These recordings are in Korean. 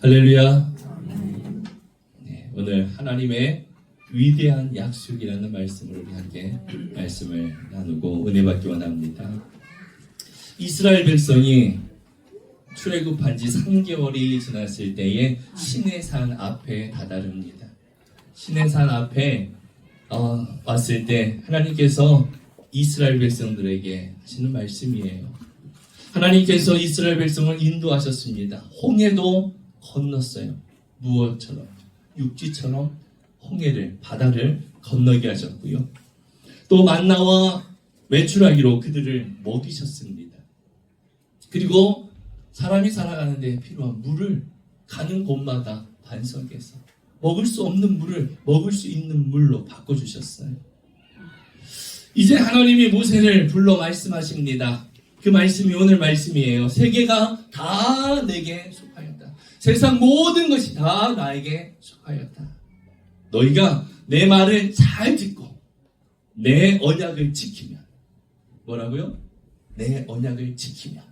할렐루야. 네, 오늘 하나님의 위대한 약속이라는 말씀으로 우리 함께 말씀을 나누고 은혜 받기 원합니다. 이스라엘 백성이 출애굽한 지 3개월이 지났을 때에 시내산 앞에 다다릅니다. 시내산 앞에 왔을 때 하나님께서 이스라엘 백성들에게 하시는 말씀이에요. 하나님께서 이스라엘 백성을 인도하셨습니다. 홍해도 건넜어요. 무엇처럼? 육지처럼 홍해를, 바다를 건너게 하셨고요. 또 만나와 메추라기로 그들을 먹이셨습니다. 그리고 사람이 살아가는데 필요한 물을 가는 곳마다 반석에서 먹을 수 없는 물을 먹을 수 있는 물로 바꿔주셨어요. 이제 하나님이 모세를 불러 말씀하십니다. 그 말씀이 오늘 말씀이에요. 세계가 다 내게 속하였다. 세상 모든 것이 다 나에게 속하였다. 너희가 내 말을 잘 듣고 내 언약을 지키면, 뭐라고요? 내 언약을 지키면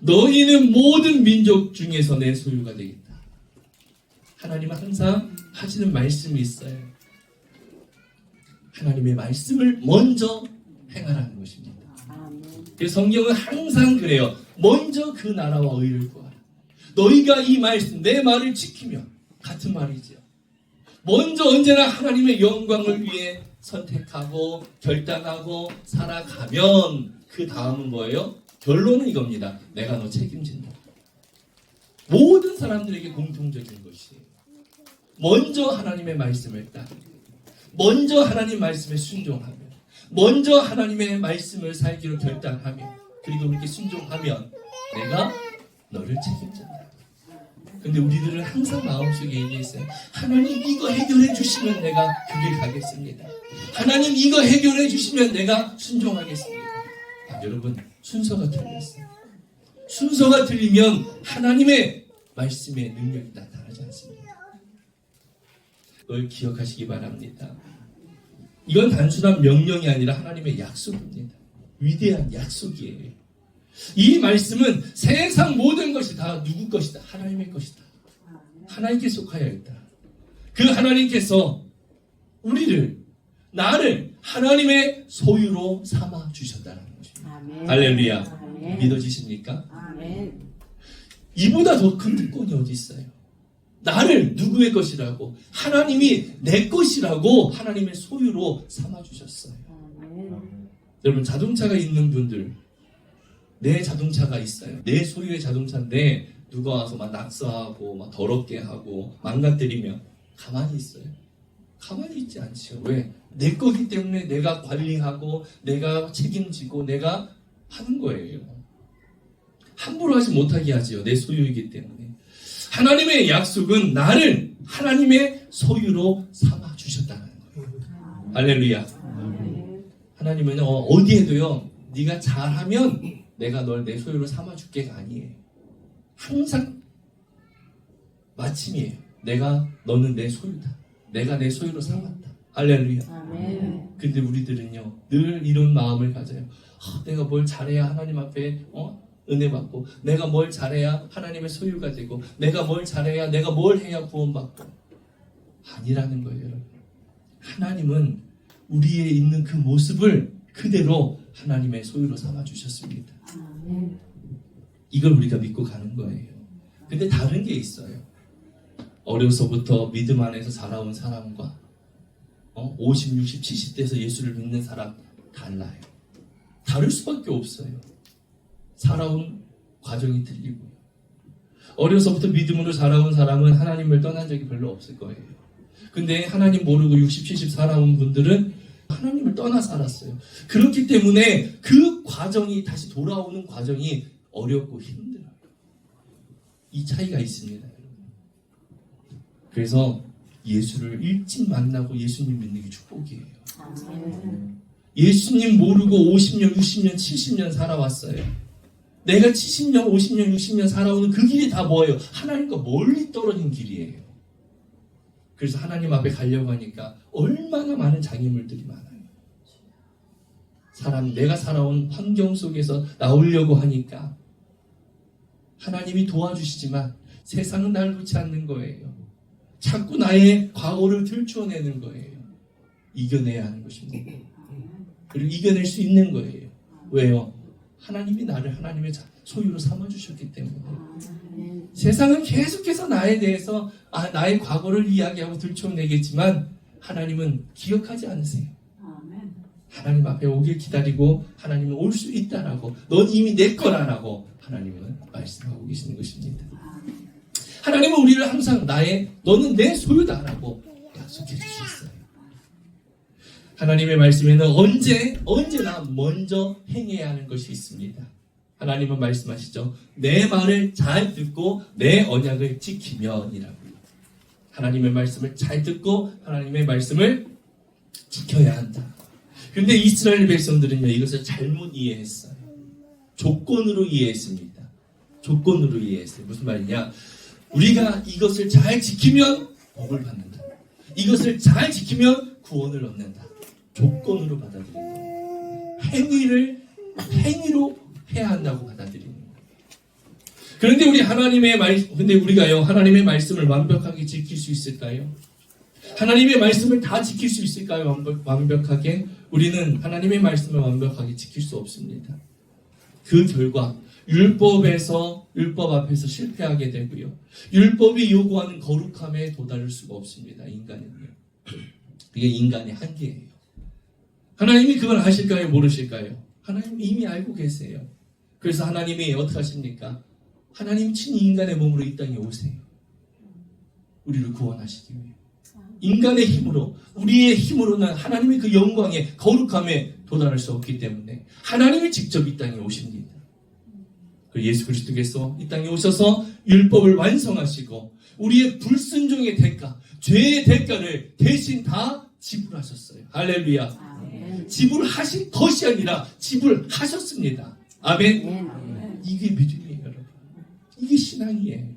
너희는 모든 민족 중에서 내 소유가 되겠다. 하나님은 항상 하시는 말씀이 있어요. 하나님의 말씀을 먼저 행하라는 것입니다. 그래서 성경은 항상 그래요. 먼저 그 나라와 의를 구하라. 너희가 이 말씀, 내 말을 지키면, 같은 말이죠. 먼저 언제나 하나님의 영광을 위해 선택하고 결단하고 살아가면 그 다음은 뭐예요? 결론은 이겁니다. 내가 너 책임진다. 모든 사람들에게 공통적인 것이에요. 먼저 하나님의 말씀을 따르고, 먼저 하나님 말씀에 순종하며, 먼저 하나님의 말씀을 살기로 결단하며, 그리고 그렇게 순종하면 내가 너를 책임진다. 근데 우리들은 항상 마음속에 얘기했어요. 하나님 이거 해결해 주시면 내가 그 길 가겠습니다. 하나님 이거 해결해 주시면 내가 순종하겠습니다. 여러분, 순서가 틀렸어요. 순서가 틀리면 하나님의 말씀의 능력이 나타나지 않습니다. 그걸 기억하시기 바랍니다. 이건 단순한 명령이 아니라 하나님의 약속입니다. 위대한 약속이에요. 이 말씀은 세상 모든 것이 다 누구 것이다? 하나님의 것이다. 하나님께 속하여 있다. 그 하나님께서 우리를, 나를 하나님의 소유로 삼아 주셨다는 것입니다. 아멘. 할렐루야. 아멘. 믿어지십니까? 아멘. 이보다 더 큰 특권이 어디 있어요? 나를 누구의 것이라고, 하나님이 내 것이라고 하나님의 소유로 삼아 주셨어요. 여러분, 자동차가 있는 분들, 내 자동차가 있어요. 내 소유의 자동차인데 누가 와서 막 낙서하고 막 더럽게 하고 망가뜨리면 가만히 있어요? 가만히 있지 않죠. 왜? 내 거기 때문에 내가 관리하고 내가 책임지고 내가 하는 거예요. 함부로 하지 못하게 하지요. 내 소유이기 때문에. 하나님의 약속은 나를 하나님의 소유로 삼아 주셨다는 거예요. 할렐루야. 하나님은 어디에도요, 네가 잘하면 내가 널 내 소유로 삼아 줄게가 아니에요. 항상 마침이에요. 너는 내 소유다. 내가 내 소유로 삼았다. 할렐루야. 아멘. 근데 우리들은요, 늘 이런 마음을 가져요. 내가 뭘 잘해야 하나님 앞에 은혜 받고, 내가 뭘 잘해야 하나님의 소유가 되고, 내가 뭘 잘해야, 내가 뭘 해야 구원받고. 아니라는 거예요, 여러분. 하나님은 우리에 있는 그 모습을 그대로 하나님의 소유로 삼아 주셨습니다. 이걸 우리가 믿고 가는 거예요. 근데 다른 게 있어요. 어려서부터 믿음 안에서 자라온 사람과 50, 60, 70대에서 예수를 믿는 사람 달라요. 다를 수밖에 없어요. 살아온 과정이 틀리고요. 어려서부터 믿음으로 자라온 사람은 하나님을 떠난 적이 별로 없을 거예요. 근데 하나님 모르고 60, 70 살아온 분들은 하나님을 떠나 살았어요. 그렇기 때문에 그 과정이 다시 돌아오는 과정이 어렵고 힘들어요. 이 차이가 있습니다. 그래서 예수를 일찍 만나고 예수님 믿는 게 축복이에요. 예수님 모르고 50년, 60년, 70년 살아왔어요. 내가 70년, 50년, 60년 살아오는 그 길이 다 뭐예요? 하나님과 멀리 떨어진 길이에요. 그래서 하나님 앞에 가려고 하니까 얼마나 많은 장애물들이 많아요. 내가 살아온 환경 속에서 나오려고 하니까 하나님이 도와주시지만 세상은 날 놓지 않는 거예요. 자꾸 나의 과거를 들추어내는 거예요. 이겨내야 하는 것입니다. 그리고 이겨낼 수 있는 거예요. 왜요? 하나님이 나를 하나님의 소유로 삼아주셨기 때문에. 세상은 계속해서 나에 대해서 나의 과거를 이야기하고 들춰내겠지만 하나님은 기억하지 않으세요. 하나님 앞에 오길 기다리고 하나님은 올 수 있다라고, 넌 이미 내 거라라고 하나님은 말씀하고 계시는 것입니다. 하나님은 우리를 항상 너는 내 소유다라고 약속해 주셨어요. 하나님의 말씀에는 언제나 먼저 행해야 하는 것이 있습니다. 하나님은 말씀하시죠. 내 말을 잘 듣고 내 언약을 지키면이라고. 하나님의 말씀을 잘 듣고 하나님의 말씀을 지켜야 한다. 그런데 이스라엘 백성들은요, 이것을 잘못 이해했어요. 조건으로 이해했습니다. 조건으로 이해했어요. 무슨 말이냐? 우리가 이것을 잘 지키면 복을 받는다. 이것을 잘 지키면 구원을 얻는다. 조건으로 받아들이는 거예요. 행위로 해야 한다고 받아들이는 거예요. 그런데 우리가요, 하나님의 말씀을 완벽하게 지킬 수 있을까요? 하나님의 말씀을 다 지킬 수 있을까요? 완벽하게? 우리는 하나님의 말씀을 완벽하게 지킬 수 없습니다. 그 결과 율법 앞에서 실패하게 되고요. 율법이 요구하는 거룩함에 도달할 수가 없습니다. 인간은요. 그게 인간의 한계예요. 하나님이 그걸 아실까요? 모르실까요? 하나님 이미 알고 계세요. 그래서 하나님이 어떻게 하십니까? 하나님 친히 인간의 몸으로 이 땅에 오세요. 우리를 구원하시기 위해. 인간의 힘으로, 우리의 힘으로는 하나님의 그 영광에, 거룩함에 도달할 수 없기 때문에 하나님이 직접 이 땅에 오십니다. 예수 그리스도께서 이 땅에 오셔서 율법을 완성하시고 우리의 불순종의 대가, 죄의 대가를 대신 다 지불하셨어요. 할렐루야. 지불하신 것이 아니라 지불하셨습니다. 아멘. 이게 믿음이에요, 여러분. 이게 신앙이에요.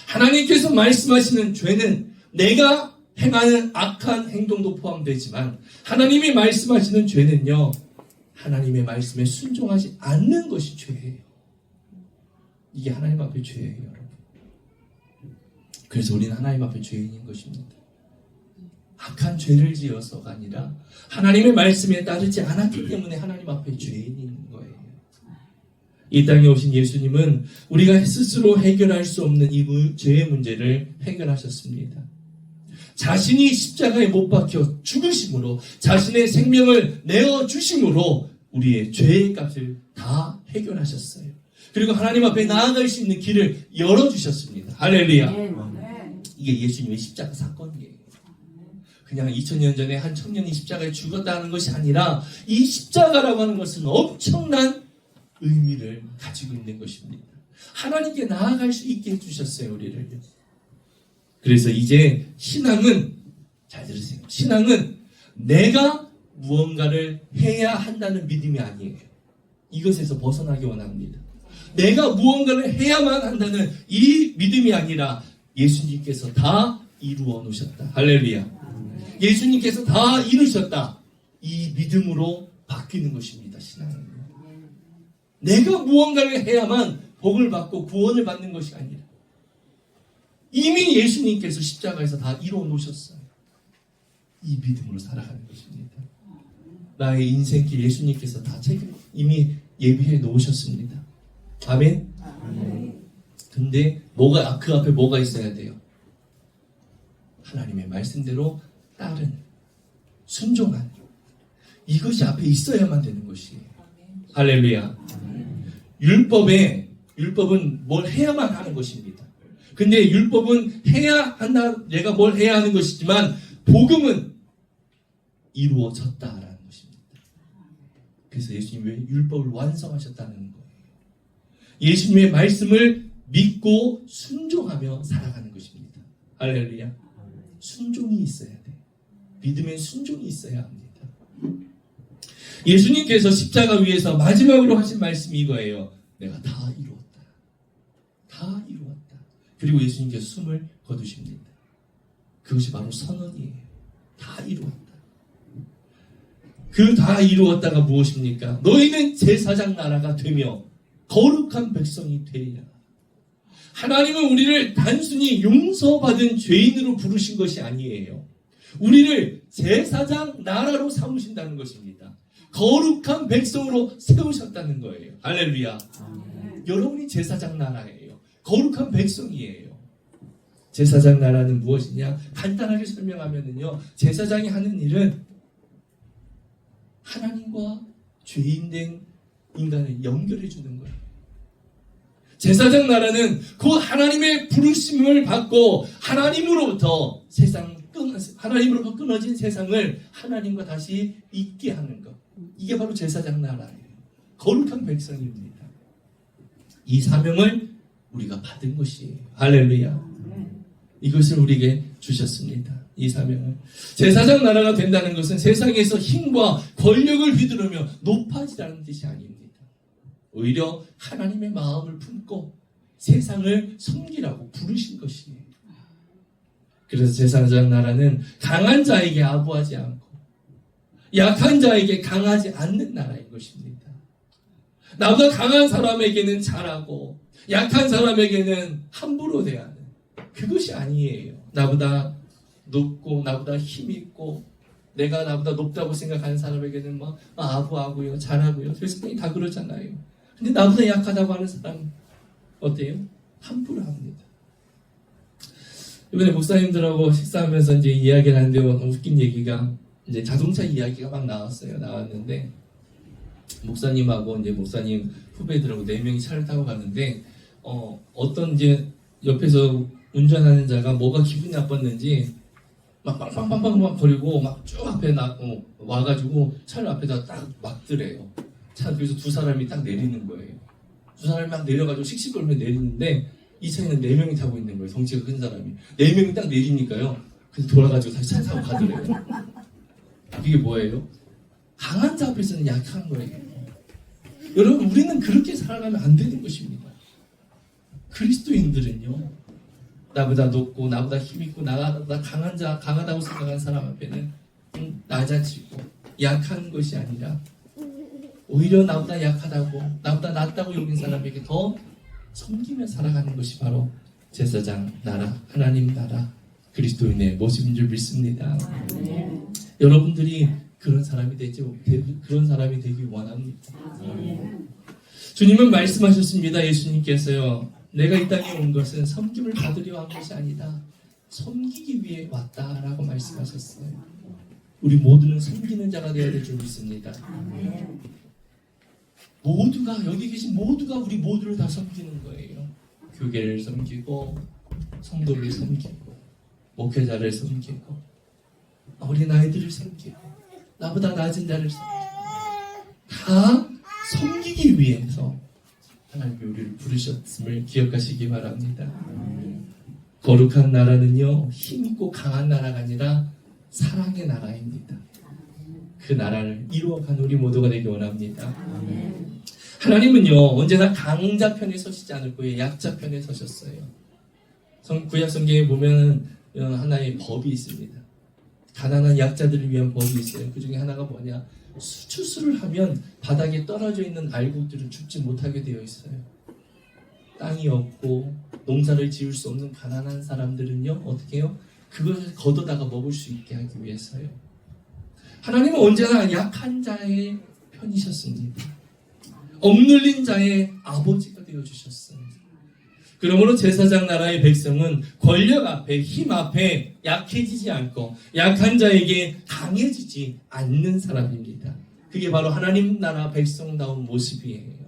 하나님께서 말씀하시는 죄는 내가 행하는 악한 행동도 포함되지만 하나님이 말씀하시는 죄는요, 하나님의 말씀에 순종하지 않는 것이 죄예요. 이게 하나님 앞에 죄예요, 여러분. 그래서 우리는 하나님 앞에 죄인인 것입니다. 악한 죄를 지어서가 아니라 하나님의 말씀에 따르지 않았기 때문에 하나님 앞에 죄인인 거예요. 이 땅에 오신 예수님은 우리가 스스로 해결할 수 없는 이 죄의 문제를 해결하셨습니다. 자신이 십자가에 못 박혀 죽으심으로, 자신의 생명을 내어주심으로 우리의 죄의 값을 다 해결하셨어요. 그리고 하나님 앞에 나아갈 수 있는 길을 열어주셨습니다. 할렐루야. 이게 예수님의 십자가 사건이에요. 그냥 2000년 전에 한 청년이 십자가에 죽었다는 것이 아니라 이 십자가라고 하는 것은 엄청난 의미를 가지고 있는 것입니다. 하나님께 나아갈 수 있게 해주셨어요, 우리를. 그래서 이제 신앙은, 잘 들으세요. 신앙은 내가 무언가를 해야 한다는 믿음이 아니에요. 이것에서 벗어나기 원합니다. 내가 무언가를 해야만 한다는 이 믿음이 아니라 예수님께서 다 이루어 놓으셨다. 할렐루야. 예수님께서 다 이루셨다. 이 믿음으로 바뀌는 것입니다. 신앙은. 내가 무언가를 해야만 복을 받고 구원을 받는 것이 아니라 이미 예수님께서 십자가에서 다 이루어 놓으셨어요. 이 믿음으로 살아가는 것입니다. 나의 인생길 예수님께서 다 이미 예비해 놓으셨습니다. 아멘. 근데 그 앞에 뭐가 있어야 돼요? 하나님의 말씀대로 따른, 순종한, 이것이 앞에 있어야만 되는 것이에요. 할렐루야. 율법은 뭘 해야만 하는 것입니다. 근데 율법은 내가 뭘 해야 하는 것이지만 복음은 이루어졌다라는 것입니다. 그래서 예수님이 왜 율법을 완성하셨다는 거예요. 예수님의 말씀을 믿고 순종하며 살아가는 것입니다. 할렐루야. 순종이 있어야 돼. 믿음엔 순종이 있어야 합니다. 예수님께서 십자가 위에서 마지막으로 하신 말씀이 이거예요. 내가 다 이루었다. 다 이루었다. 그리고 예수님께서 숨을 거두십니다. 그것이 바로 선언이에요. 다 이루었다. 그 다 이루었다가 무엇입니까? 너희는 제사장 나라가 되며 거룩한 백성이 되리라. 하나님은 우리를 단순히 용서받은 죄인으로 부르신 것이 아니에요. 우리를 제사장 나라로 삼으신다는 것입니다. 거룩한 백성으로 세우셨다는 거예요. 할렐루야. 여러분이 제사장 나라예요. 거룩한 백성이에요. 제사장 나라는 무엇이냐? 간단하게 설명하면요, 제사장이 하는 일은 하나님과 죄인된 인간을 연결해 주는 거예요. 제사장 나라는 그 하나님의 부르심을 받고 하나님으로부터 끊어진 세상을 하나님과 다시 있게 하는 것. 이게 바로 제사장 나라예요. 거룩한 백성입니다. 이 사명을 우리가 받은 것이에요. 할렐루야. 이것을 우리에게 주셨습니다. 이 사명을. 제사장 나라가 된다는 것은 세상에서 힘과 권력을 휘두르며 높아지라는 뜻이 아닙니다. 오히려 하나님의 마음을 품고 세상을 섬기라고 부르신 것이에요. 그래서 제사장 나라는 강한 자에게 아부하지 않고 약한 자에게 강하지 않는 나라인 것입니다. 나보다 강한 사람에게는 잘하고 약한 사람에게는 함부로 대하는, 그것이 아니에요. 나보다 높고 나보다 힘있고 내가 나보다 높다고 생각하는 사람에게는 막 아부하고요, 잘하고요. 세상이 다 그렇잖아요. 근데 나보다 약하다고 하는 사람 어때요? 함부로 합니다. 이번에 목사님들하고 식사하면서 이제 이야기를 하는데 웃긴 얘기가, 이제 자동차 이야기가 막 나왔는데 목사님하고 이제 목사님 후배들하고 4명이 차를 타고 가는데 어떤 이제 옆에서 운전하는 자가 뭐가 기분이 나빴는지 막 빵빵빵빵 막 거리고 막 쭉 앞에 와가지고 차를 앞에다 딱 막더래요. 그래서 두 사람이 딱 내리는 거예요. 두 사람이 막 내려가지고 씩씩거리며 내리는데 이 차에는 4명이 타고 있는 거예요. 덩치가 큰 사람이. 4명이 딱 내리니까요. 그래서 돌아가지고 다시 차 타고 가더래요. 이게 뭐예요? 강한 자 앞에서는 약한 거예요. 여러분, 우리는 그렇게 살아가면 안 되는 것입니다. 그리스도인들은요, 나보다 높고 나보다 힘있고 나보다 강하다고 생각하는 사람 앞에는 낮아지고 약한 것이 아니라 오히려 나보다 약하다고 나보다 낫다고 여긴 사람에게 더 섬기며 살아가는 것이 바로 제사장 나라, 하나님 나라, 그리스도인의 모습인 줄 믿습니다. 여러분들이 그런 사람이 되기 원합니다. 주님은 말씀하셨습니다. 예수님께서요, 내가 이 땅에 온 것은 섬김을 받으려 한 것이 아니다, 섬기기 위해 왔다라고 말씀하셨어요. 우리 모두는 섬기는 자가 되어야 될 줄 믿습니다. 모두가, 여기 계신 모두가 우리 모두를 다 섬기는 거예요. 교회를 섬기고 성도를 섬기고 목회자를 섬기고 어린아이들을 섬기고 나보다 낮은 자를 섬기고 다 섬기기 위해서 하나님이 우리를 부르셨음을 기억하시기 바랍니다. 거룩한 나라는요, 힘있고 강한 나라가 아니라 사랑의 나라입니다. 그 나라를 이루어간 우리 모두가 되기 원합니다. 하나님은요, 언제나 강자 편에 서시지 않을 거예요. 약자 편에 서셨어요. 구약 성경에 보면 하나의 법이 있습니다. 가난한 약자들을 위한 법이 있어요. 그 중에 하나가 뭐냐? 추수를 하면 바닥에 떨어져 있는 알곡들은 죽지 못하게 되어 있어요. 땅이 없고 농사를 지을 수 없는 가난한 사람들은요, 어떻게 해요? 그것을 걷어다가 먹을 수 있게 하기 위해서요. 하나님은 언제나 약한 자의 편이셨습니다. 억눌린 자의 아버지가 되어주셨어요. 그러므로 제사장 나라의 백성은 권력 앞에, 힘 앞에 약해지지 않고 약한 자에게 강해지지 않는 사람입니다. 그게 바로 하나님 나라 백성다운 모습이에요.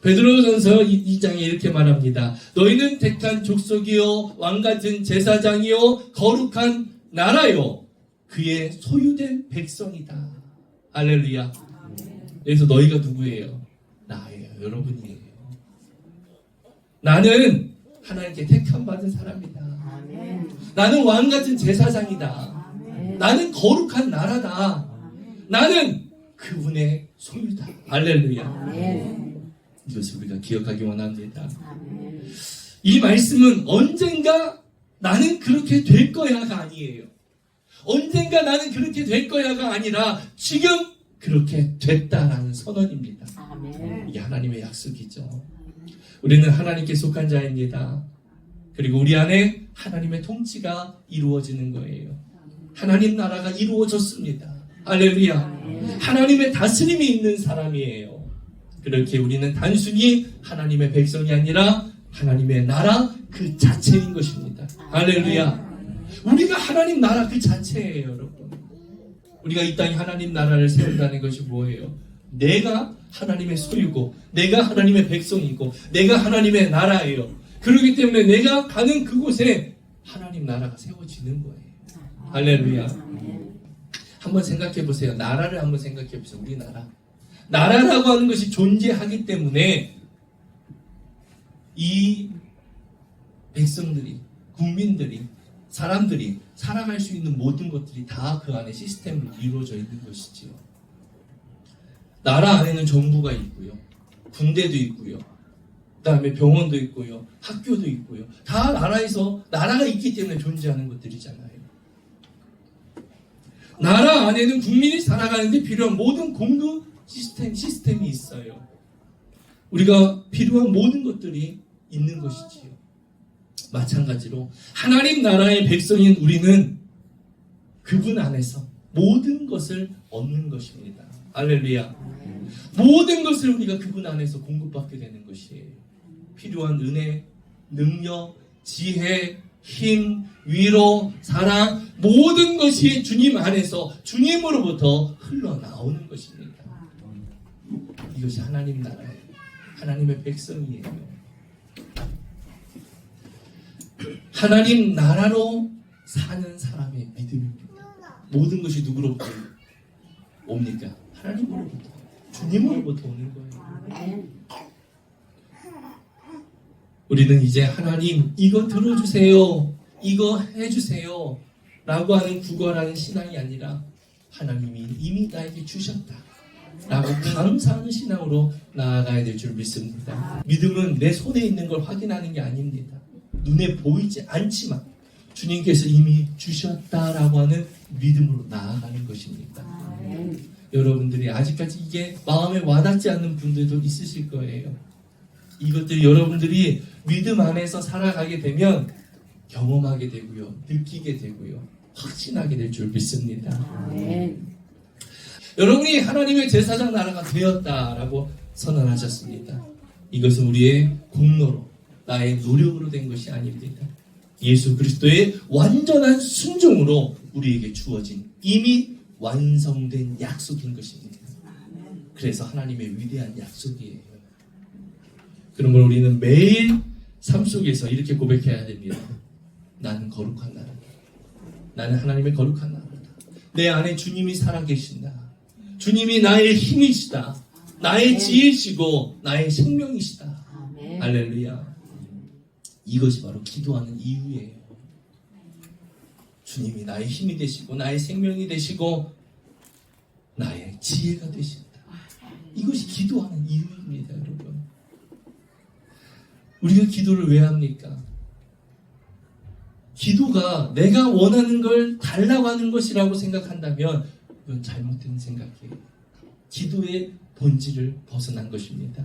베드로전서 2장에 이렇게 말합니다. 너희는 택한 족속이요 왕같은 제사장이요 거룩한 나라요 그의 소유된 백성이다. 할렐루야. 여기서 너희가 누구예요? 나예요. 여러분이에요. 나는 하나님께 택함받은 사람이다. 나는 왕같은 제사장이다. 나는 거룩한 나라다. 나는 그분의 소유다. 할렐루야. 이것을 우리가 기억하기 원합니다. 이 말씀은 언젠가 나는 그렇게 될 거야가 아니에요. 언젠가 나는 그렇게 될 거야가 아니라 지금 그렇게 됐다라는 선언입니다. 이게 하나님의 약속이죠. 우리는 하나님께 속한 자입니다. 그리고 우리 안에 하나님의 통치가 이루어지는 거예요. 하나님 나라가 이루어졌습니다. 할렐루야. 하나님의 다스림이 있는 사람이에요. 그렇게 우리는 단순히 하나님의 백성이 아니라 하나님의 나라 그 자체인 것입니다. 할렐루야. 우리가 하나님 나라 그 자체예요, 여러분. 우리가 이 땅에 하나님 나라를 세운다는 것이 뭐예요? 내가 하나님의 소유고, 내가 하나님의 백성이고, 내가 하나님의 나라예요. 그렇기 때문에 내가 가는 그곳에 하나님 나라가 세워지는 거예요. 할렐루야. 한번 생각해 보세요. 나라를 한번 생각해 보세요. 우리나라. 나라라고 하는 것이 존재하기 때문에 이 백성들이, 국민들이, 사람들이 살아갈 수 있는 모든 것들이 다 그 안에 시스템으로 이루어져 있는 것이지요. 나라 안에는 정부가 있고요. 군대도 있고요. 그 다음에 병원도 있고요. 학교도 있고요. 다 나라에서, 나라가 있기 때문에 존재하는 것들이잖아요. 나라 안에는 국민이 살아가는데 필요한 모든 공급 시스템이 있어요. 우리가 필요한 모든 것들이 있는 것이지요. 마찬가지로 하나님 나라의 백성인 우리는 그분 안에서 모든 것을 얻는 것입니다. 할렐루야. 모든 것을 우리가 그분 안에서 공급받게 되는 것이에요. 필요한 은혜, 능력, 지혜, 힘, 위로, 사랑, 모든 것이 주님 안에서 주님으로부터 흘러나오는 것입니다. 이것이 하나님 나라예요. 하나님의 백성이에요. 하나님 나라로 사는 사람의 믿음입니다. 모든 것이 누구로부터 옵니까? 하나님으로부터, 주님으로부터 오는 거예요. 우리는 이제 하나님 이거 들어주세요, 이거 해주세요 라고 하는 구걸하는 신앙이 아니라 하나님이 이미 나에게 주셨다 라고 감사하는 신앙으로 나아가야 될 줄 믿습니다. 믿음은 내 손에 있는 걸 확인하는 게 아닙니다. 눈에 보이지 않지만 주님께서 이미 주셨다라고 하는 믿음으로 나아가는 것입니다. 여러분들이 아직까지 이게 마음에 와닿지 않는 분들도 있으실 거예요. 이것들이 여러분들이 믿음 안에서 살아가게 되면 경험하게 되고요, 느끼게 되고요, 확신하게 될 줄 믿습니다. 여러분이 하나님의 제사장 나라가 되었다라고 선언하셨습니다. 이것은 우리의 공로로, 나의 노력으로 된 것이 아닙니다. 예수 그리스도의 완전한 순종으로 우리에게 주어진 이미 완성된 약속인 것입니다. 그래서 하나님의 위대한 약속이에요. 그러므로 우리는 매일 삶 속에서 이렇게 고백해야 됩니다. 나는 거룩한 나라다. 나는 하나님의 거룩한 나라다. 내 안에 주님이 살아계신다. 주님이 나의 힘이시다. 나의 지혜시고 나의 생명이시다. 할렐루야. 이것이 바로 기도하는 이유예요. 주님이 나의 힘이 되시고 나의 생명이 되시고 나의 지혜가 되신다. 이것이 기도하는 이유입니다, 여러분. 우리가 기도를 왜 합니까? 기도가 내가 원하는 걸 달라고 하는 것이라고 생각한다면 이건 잘못된 생각이에요. 기도의 본질을 벗어난 것입니다.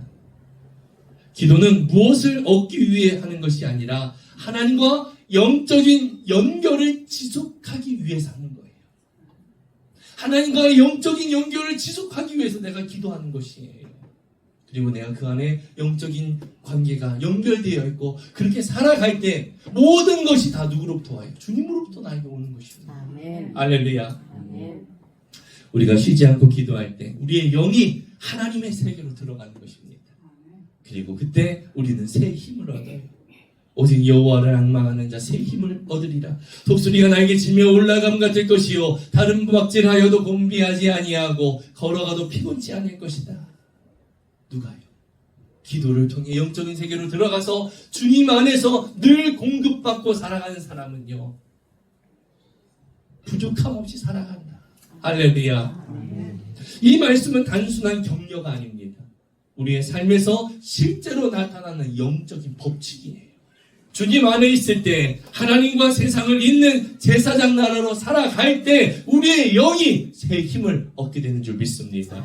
기도는 무엇을 얻기 위해 하는 것이 아니라 하나님과 영적인 연결을 지속하기 위해서 하는 거예요. 하나님과의 영적인 연결을 지속하기 위해서 내가 기도하는 것이에요. 그리고 내가 그 안에 영적인 관계가 연결되어 있고 그렇게 살아갈 때 모든 것이 다 누구로부터 와요? 주님으로부터 나에게 오는 것입니다. 아멘. 할렐루야. 아멘. 우리가 쉬지 않고 기도할 때 우리의 영이 하나님의 세계로 들어가는 것입니다. 그리고 그때 우리는 새 힘을 얻어요. 오직 여호와를 앙망하는 자 새 힘을 얻으리라. 독수리가 나에게 치며 올라감 같을 것이요 다른 부박질하여도 곤비하지 아니하고 걸어가도 피곤치 않을 것이다. 누가요? 기도를 통해 영적인 세계로 들어가서 주님 안에서 늘 공급받고 살아가는 사람은요 부족함 없이 살아간다. 할렐루야. 이 말씀은 단순한 격려가 아닙니다. 우리의 삶에서 실제로 나타나는 영적인 법칙이에요. 주님 안에 있을 때 하나님과 세상을 잇는 제사장 나라로 살아갈 때 우리의 영이 새 힘을 얻게 되는 줄 믿습니다.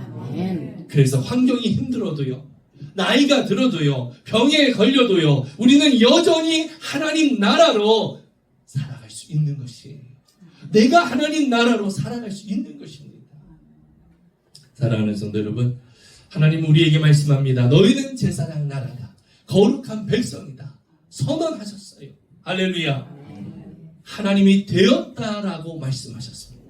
그래서 환경이 힘들어도요 나이가 들어도요, 병에 걸려도요, 우리는 여전히 하나님 나라로 살아갈 수 있는 것이에요. 내가 하나님 나라로 살아갈 수 있는 것입니다. 사랑하는 성도 여러분, 하나님은 우리에게 말씀합니다. 너희는 제사장 나라다. 거룩한 백성이다. 선언하셨어요. 할렐루야. 하나님이 되었다라고 말씀하셨습니다.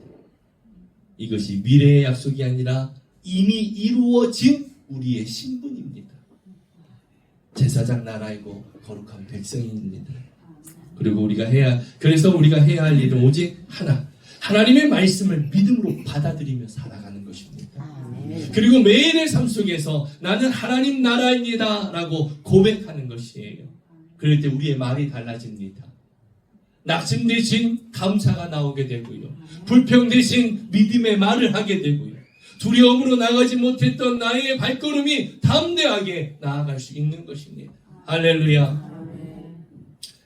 이것이 미래의 약속이 아니라 이미 이루어진 우리의 신분입니다. 제사장 나라이고 거룩한 백성입니다. 그리고 그래서 우리가 해야 할 일은 오직 하나, 하나님의 말씀을 믿음으로 받아들이며 살아가는 것입니다. 그리고 매일의 삶 속에서 나는 하나님 나라입니다 라고 고백하는 것이에요. 그럴 때 우리의 말이 달라집니다. 낙심 대신 감사가 나오게 되고요. 불평 대신 믿음의 말을 하게 되고요. 두려움으로 나가지 못했던 나의 발걸음이 담대하게 나아갈 수 있는 것입니다. 할렐루야.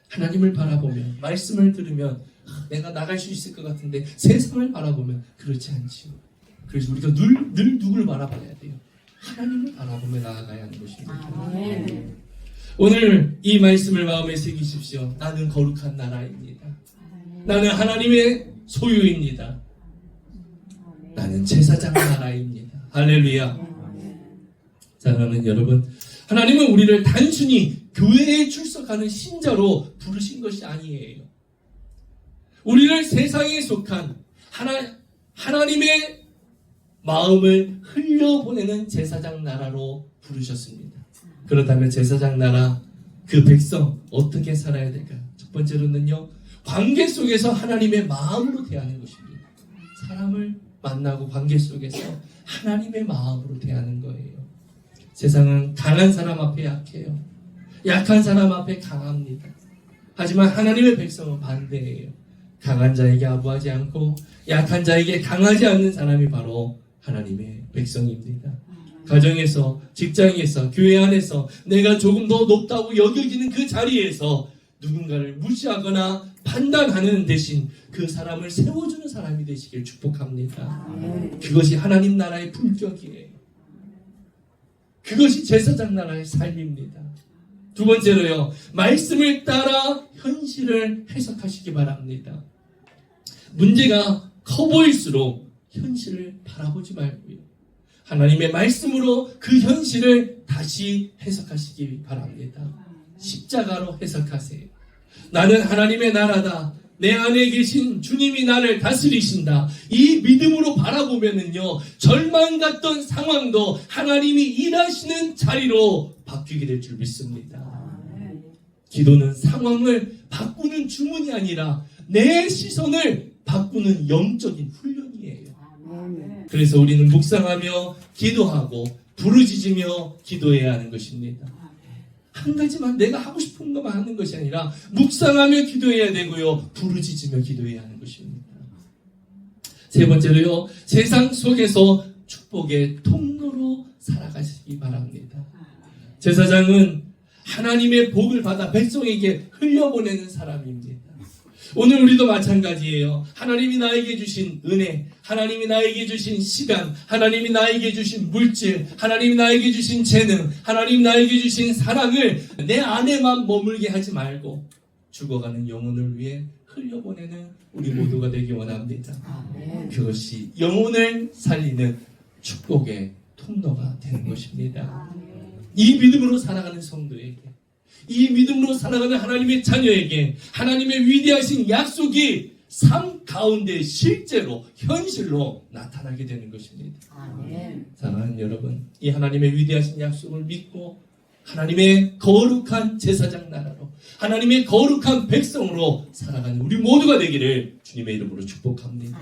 하나님을 바라보며 말씀을 들으면 내가 나갈 수 있을 것 같은데 세상을 바라보면 그렇지 않지요. 그래서 우리가 늘 누구를 바라봐야 돼요? 하나님을 바라보며 나아가야 하는 것입니다. 오늘 이 말씀을 마음에 새기십시오. 나는 거룩한 나라입니다. 나는 하나님의 소유입니다. 나는 제사장 나라입니다. 할렐루야. 사랑하는 여러분, 하나님은 우리를 단순히 교회에 출석하는 신자로 부르신 것이 아니에요. 우리를 세상에 속한 하나님의 마음을 흘려보내는 제사장 나라로 부르셨습니다. 그렇다면 제사장 나라, 그 백성 어떻게 살아야 될까요? 첫 번째로는요, 관계 속에서 하나님의 마음으로 대하는 것입니다. 사람을 만나고 관계 속에서 하나님의 마음으로 대하는 거예요. 세상은 강한 사람 앞에 약해요. 약한 사람 앞에 강합니다. 하지만 하나님의 백성은 반대예요. 강한 자에게 아부하지 않고 약한 자에게 강하지 않는 사람이 바로 하나님의 백성입니다. 가정에서, 직장에서, 교회 안에서 내가 조금 더 높다고 여겨지는 그 자리에서 누군가를 무시하거나 판단하는 대신 그 사람을 세워주는 사람이 되시길 축복합니다. 그것이 하나님 나라의 품격이에요. 그것이 제사장 나라의 삶입니다. 두 번째로요, 말씀을 따라 현실을 해석하시기 바랍니다. 문제가 커 보일수록 현실을 바라보지 말고요, 하나님의 말씀으로 그 현실을 다시 해석하시기 바랍니다. 십자가로 해석하세요. 나는 하나님의 나라다. 내 안에 계신 주님이 나를 다스리신다. 이 믿음으로 바라보면은요, 절망 같던 상황도 하나님이 일하시는 자리로 바뀌게 될 줄 믿습니다. 기도는 상황을 바꾸는 주문이 아니라 내 시선을 바꾸는 영적인 훈련이에요. 그래서 우리는 묵상하며 기도하고 부르짖으며 기도해야 하는 것입니다. 한 가지만 내가 하고 싶은 것만 하는 것이 아니라 묵상하며 기도해야 되고요, 부르짖으며 기도해야 하는 것입니다. 세 번째로요, 세상 속에서 축복의 통로로 살아가시기 바랍니다. 제사장은 하나님의 복을 받아 백성에게 흘려보내는 사람입니다. 오늘 우리도 마찬가지예요. 하나님이 나에게 주신 은혜, 하나님이 나에게 주신 시간, 하나님이 나에게 주신 물질, 하나님이 나에게 주신 재능, 하나님이 나에게 주신 사랑을 내 안에만 머물게 하지 말고 죽어가는 영혼을 위해 흘려보내는 우리 모두가 되기 원합니다. 그것이 영혼을 살리는 축복의 통로가 되는 것입니다. 이 믿음으로 살아가는 성도에게, 이 믿음으로 살아가는 하나님의 자녀에게 하나님의 위대하신 약속이 삶 가운데 실제로 현실로 나타나게 되는 것입니다. 사랑하는 여러분, 이 하나님의 위대하신 약속을 믿고 하나님의 거룩한 제사장 나라로, 하나님의 거룩한 백성으로 살아가는 우리 모두가 되기를 주님의 이름으로 축복합니다.